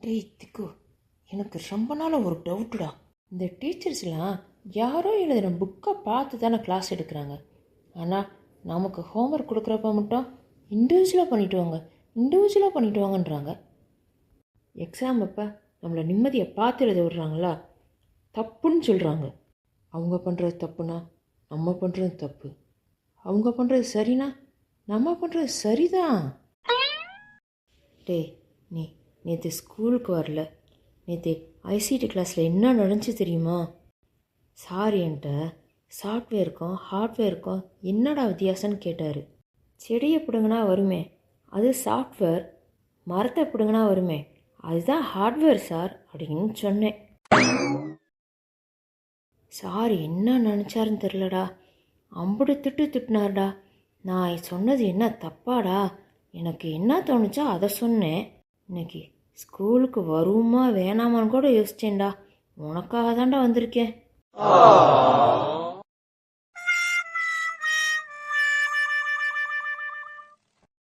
டேய் திக்கு, எனக்கு ரொம்ப நாள் ஒரு டவுட்டுடா. இந்த டீச்சர்ஸ்லாம் யாரோ எழுதுகிற புக்கை பார்த்து தானே கிளாஸ் எடுக்கிறாங்க. ஆனால் நமக்கு ஹோம்ஒர்க் கொடுக்குறப்ப மட்டும் இண்டிவிஜுவலாக பண்ணிட்டு வாங்கன்றாங்க. எக்ஸாம் அப்போ நம்மளை நிம்மதியை பார்த்து எழுத விடுறாங்களா? தப்புன்னு சொல்கிறாங்க. அவங்க பண்ணுறது தப்புனா நம்ம பண்ணுறது தப்பு, அவங்க பண்ணுறது சரினா நம்ம பண்ணுறது சரிதான். டேய் நீ நேற்று ஸ்கூலுக்கு வரல. நேற்று ஐசிடி கிளாஸில் என்ன நடந்துச்சு தெரியுமா? சார் என்கிட்ட சாஃப்ட்வேருக்கும் ஹார்ட்வேருக்கும் என்னடா வித்தியாசம்னு கேட்டார். செடியை பிடுங்கினா வருமே அது சாஃப்ட்வேர், மரத்தை பிடுங்கினா வருமே அதுதான் ஹார்ட்வேர் சார் அப்படின்னு சொன்னேன். சார் என்ன நினச்சாருன்னு தெரிலடா, அம்புடு திட்டுனார்டா. நான் சொன்னது என்ன தப்பாடா? எனக்கு என்ன தோணுச்சோ அதை சொன்னேன். இன்னைக்கு ஸ்கூலுக்கு வருமா வேணாமான்னு கூட யோசிச்சேன்டா. உனக்காக தான்டா வந்திருக்கேன்.